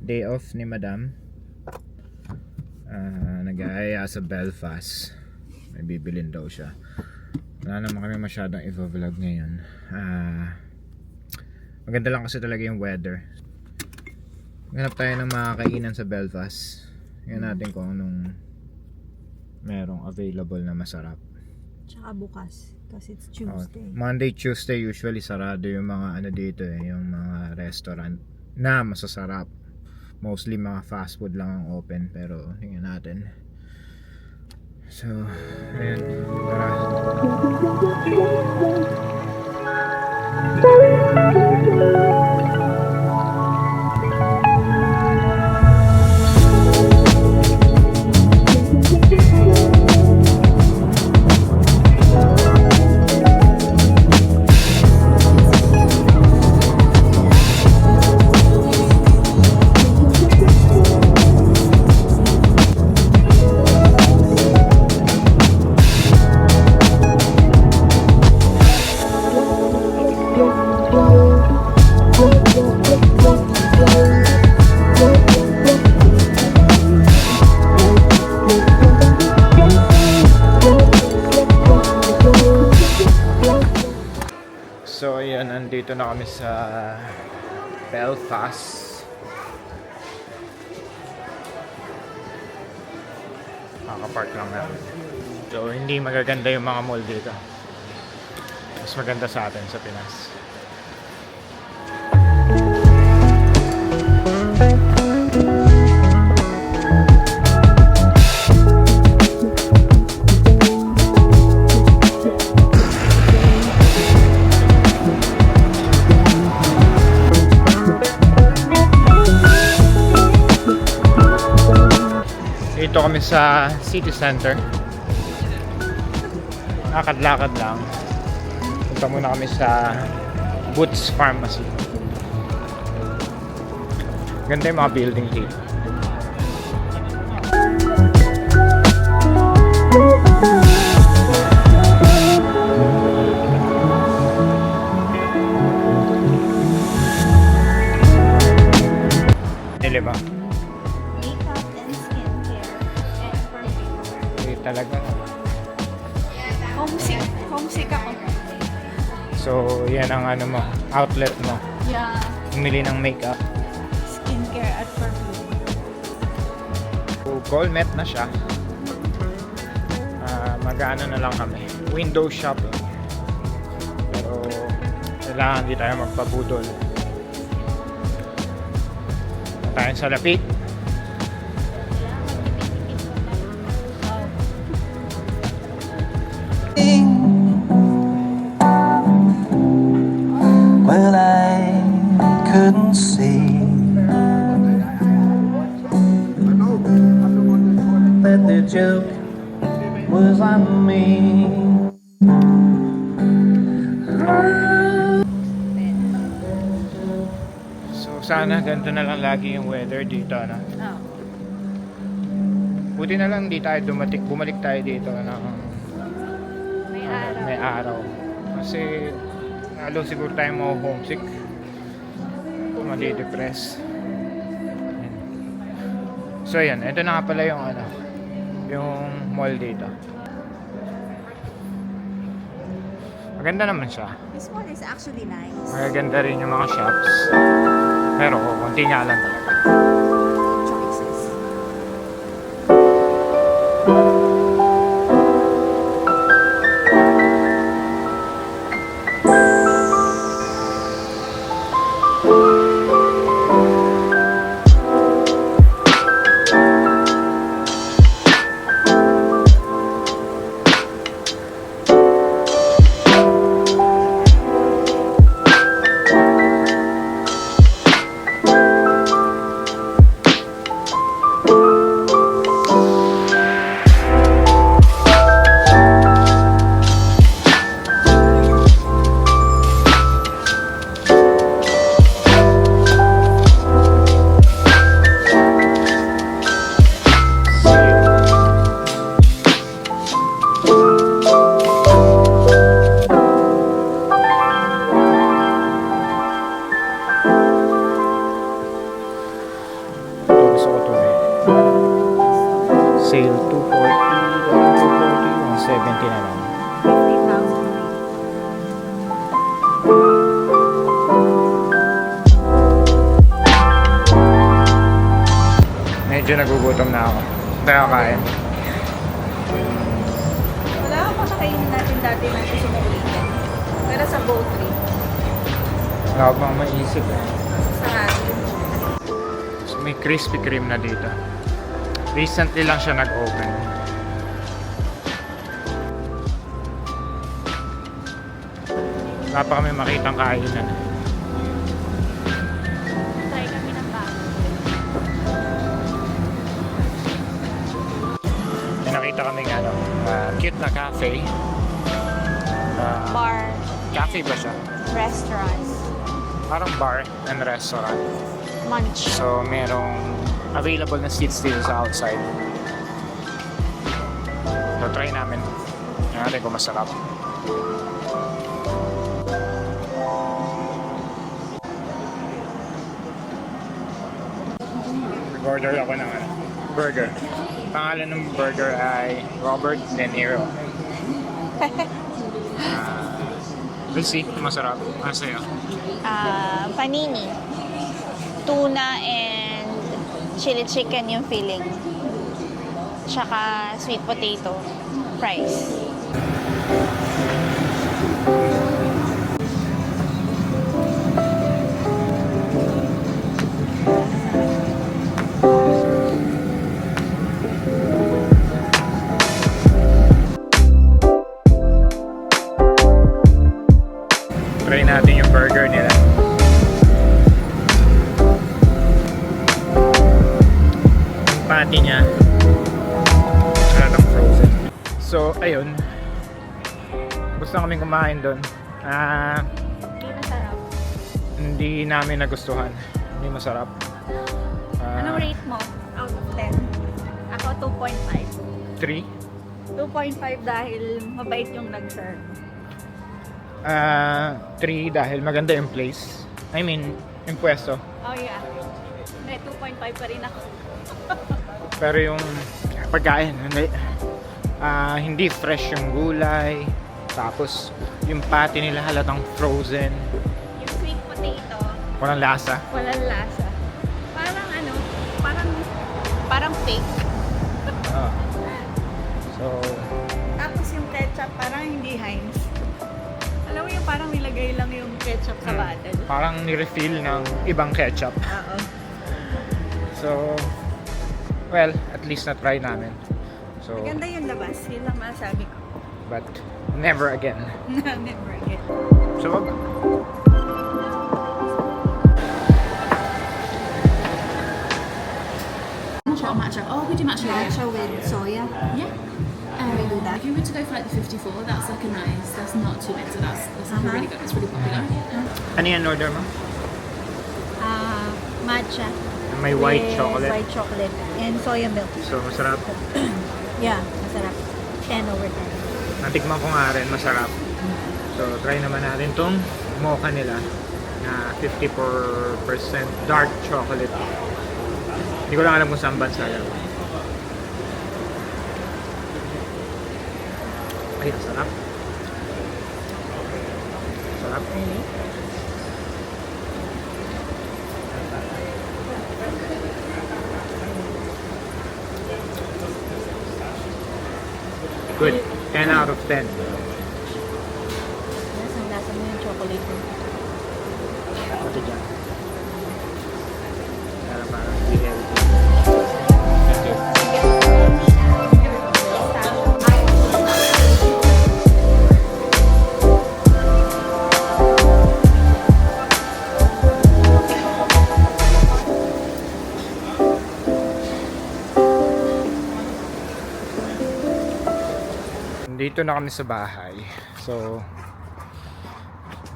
day off ni Madam. Nag-aaya sa Belfast. May bibilin daw siya. Wala naman kami masyadong i-vlog ngayon. Maganda lang kasi talaga yung weather. Maghanap tayo ng mga kainan sa Belfast. Tingnan natin kung anong merong available na masarap. Tsaka bukas kasi it's Tuesday. Monday, Tuesday usually sarado yung mga ano dito yung mga restaurant na masasarap. Mostly mga fast food lang ang open, pero tingnan natin. So, ayun, tara. So ayan, nandito na kami sa Belfast. Kaka-park lang namin. So hindi magaganda yung mga mall dito. Mas maganda sa atin sa Pinas. Dito kami sa city center. Lakad-lakad lang. Punta muna kami sa Boots Pharmacy. Ganda yung mga building dito. Dili ba? Talaga. Homesick ako. So, yan ang ano mo, outlet mo. Yeah. Umili ng makeup. Skincare at perfume. So, goal met na siya. Mag-ano na lang kami. Window shopping. Pero, kailangan di tayo magpabudol. Tayo sa lapit. Well, I couldn't see that the joke was on me. So sana ganito na lang lagi yung weather dito, no? Oh. Buti na lang di tayo bumalik tayo dito ng May araw. may araw. Kasi lalo siguro tayo mga homesick. Madi-depress. So yan, ito na nga pala yung ano, yung mall dito. Maganda naman siya. This one is actually nice. Magaganda rin yung mga shops. Pero konti nga lang talaga. Choices. gusto ko to eh. Sale 240, 170 na lang. 50,000. Medyo nagugutom na ako. Kaya kain. Wala ka pa kakainin natin dati na gusto mo ulitin. Pero sa boat trip, Wala ko pang maisip eh. sa Hario. So, may Krispy Kreme na dito. Recently lang siya nag-open. Wala pa kami makitang kainan. Try kami ng bago. May nakita kami cute na cafe. Bar, Cafe ba siya? restaurants, Parang bar and restaurant. munch. So, merong available na seats dito sa outside. So, try namin. Tingnan natin kung masarap. Order ako ng burger. Pangalan ng burger ay Robert De Niro. We'll see kung masarap. Ano sa'yo? Panini. Tuna and chili chicken yung filling. Tsaka sweet potato fries. Try natin yung burger nila. Yung patty niya halatang frozen. So, ayun. Gusto kaming kumain doon. Hindi masarap. Hindi namin nagustuhan. Hindi masarap. Anong rate mo? Out of 10? Ako 2.5. 3? 2.5 dahil mabait yung nag-serve. 3 dahil maganda yung place. I mean, yung pwesto. Oh yeah. May 2.5 pa rin ako. Pero yung pagkain, hindi fresh yung gulay. Tapos, yung patty nila halatang frozen. Yung sweet potato, Walang lasa. walang lasa. Parang fake. Ah. So, Tapos yung ketchup, parang hindi Heinz. Alam mo yung parang nilagay lang yung ketchup sa bottle. parang ni-refill ng ibang ketchup. Oo. So, well, at least na-try namin. So, Maganda yung labas, yun lang masabi ko. but never again. Never again. So, Matcha. Oh, we do matcha. Matcha with soya. Yeah. We do that. If you were to go for like the 54, that's like a nice. That's not too bitter. That's like really good. It's really popular. ano yan order mo? Matcha. May white with chocolate. White chocolate and soya milk. So, masarap. Yeah, masarap. 10 over 10. Natikman ko nga rin, masarap. So, try naman natin tong mocha nila na 54% dark chocolate. Hindi ko lang alam kung saan bansa yan. Ay, sarap. Sarap. Really? Good. 10 out of 10. Yes, ang lasa mo yung chocolate mo. Pati dyan. Para parang hindi healthy. Thank you. Dito na kami sa bahay. So,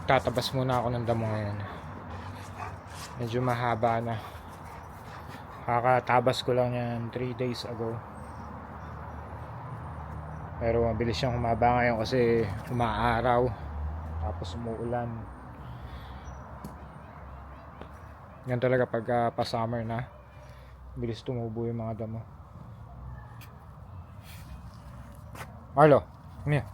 tatabas muna ako ng damo ngayon. Medyo mahaba na. Kakatabas ko lang yan 3 days ago. Pero mabilis siyang humaba ngayon kasi umaaraw. Tapos umuulan. Yan talaga pag pa-summer na. Bilis tumubo yung mga damo. Marlo, ano yan?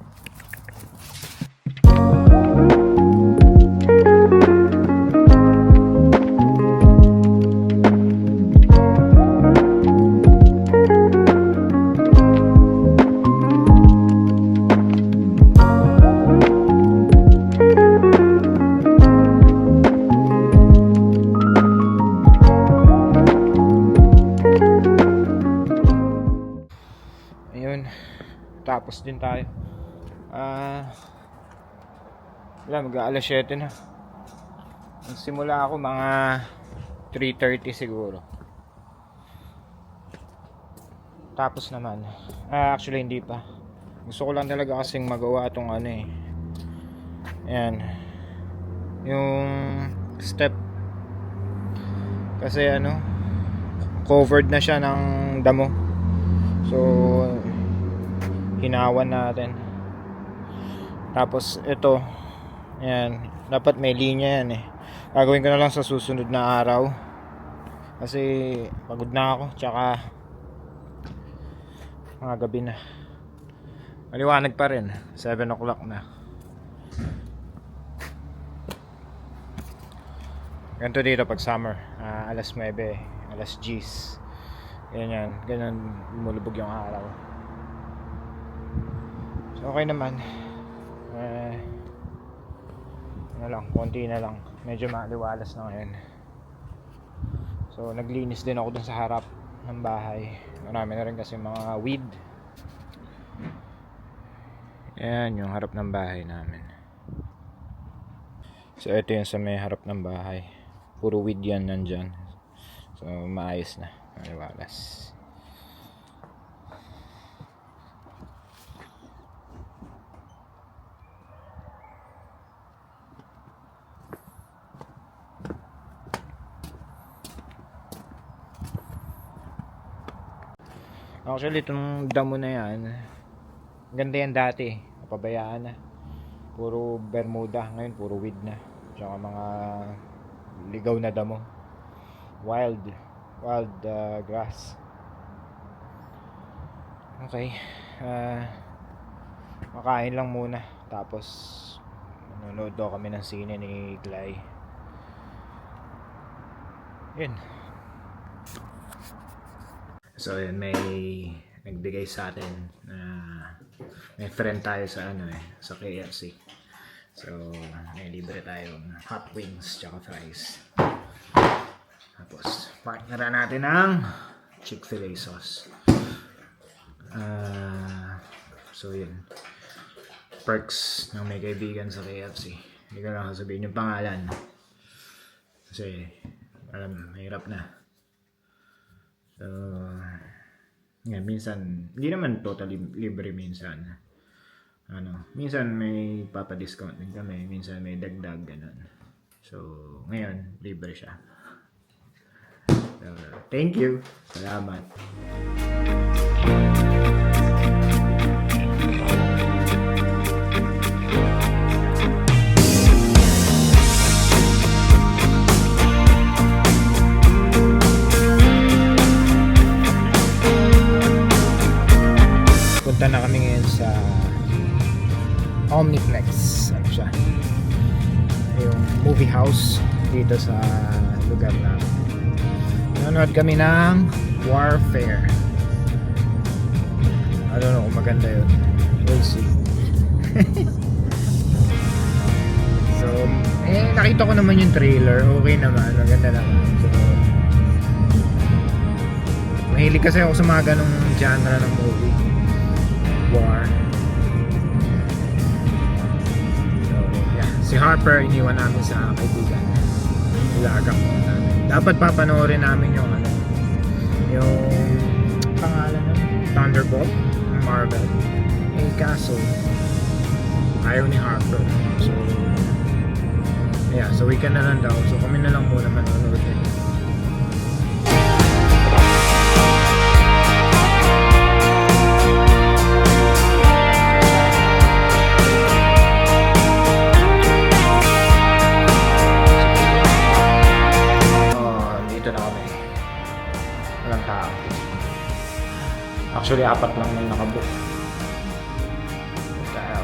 Ayun, tapos din tayo. Wala, mag-aalas 7 na. Nagsimula ako mga 3:30 siguro. Tapos naman. Actually hindi pa. Gusto ko lang talaga kasing magawa itong ano eh. Ayan. Yung step. Kasi ano, covered na siya ng damo. So hinawan natin. Tapos ito, ayan, dapat may linya yan eh. Gagawin ko na lang sa susunod na araw kasi pagod na ako, tsaka mga gabi na, maliwanag pa rin, 7 o'clock na. Ganito dito pag summer, alas 9, alas 10, ganyan lumulubog yung araw. So okay naman. Ano lang, konti na lang. Medyo maliwalas na ngayon. So naglinis din ako dun sa harap ng bahay. Marami na rin kasi mga weed. Ayan yung harap ng bahay namin. So ito yung sa may harap ng bahay. Puro weed yan nandyan. So maayos na, maliwalas. Actually itong damo na yan, ganda yan dati, napabayaan na. Puro Bermuda, ngayon puro weed na. Tsaka mga ligaw na damo. Wild grass. Okay, makain lang muna. Tapos nanonood daw kami ng sine ni Clay. Yun. So yun, may nagbigay sa atin na may friend tayo sa sa KFC. So may libre tayong hot wings tsaka fries. Tapos partneran natin ng Chick-fil-A sauce. So yun, perks ng may kaibigan sa KFC. Hindi ko lang sasabihin yung pangalan kasi alam, mahirap na. So, minsan, hindi naman totally libre minsan. Minsan may papa-discount din kami, minsan may dagdag, ganun. So, ngayon, libre siya. So, thank you. Salamat. Punta na kami ngayon sa Omniplex. Ano siya? Yung movie house dito sa lugar na. Nanonood kami ng Warfare. I don't know kung maganda yun. We'll see. So, nakita ko naman yung trailer. Okay naman. Maganda naman. So, mahilig kasi ako sa mga ganong genre ng movie. War. So, yeah. Si Harper, iniwan namin sa kaibigan. Ilagang mo namin. Dapat papanoorin namin yung yung pangalan ng Thunderbolt ng Marvel. Kaso ayaw ni Harper. So, yeah. So, weekend na lang daw. So, kami na lang muna manonood din. Walang tao. Actually, 4 lang yung nakabook. Kaya,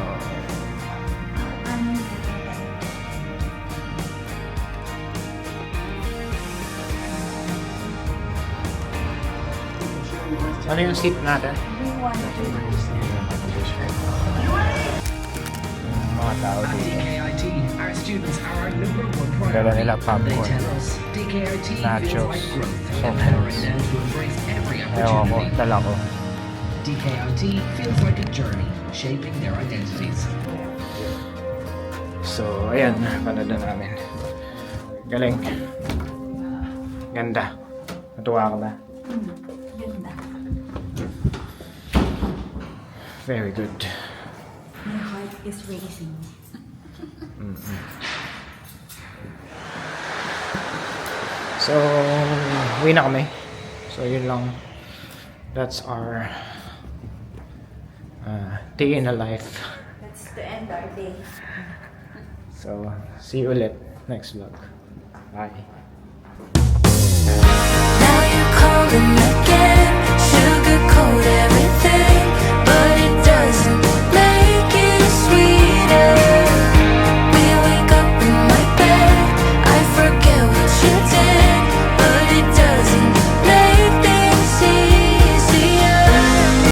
ano yung seat natin? Mga tao At dito. DKIT, our students are our number one Dala priority. nila They popcorn, tell us DKIT nachos, feels like growth soft and empowering drinks. them to embrace every Ewan ko, opportunity. dala ko. DKIT feels like a journey, shaping their identities. So, ayan, panood na namin. Galing. Ganda. Natuwa ka ba? Ganda. Very good. My heart is racing. So, uwi na kami. So, yun lang. That's our day in a life. That's to end our day. So, see you ulit next vlog. Bye. Now you're calling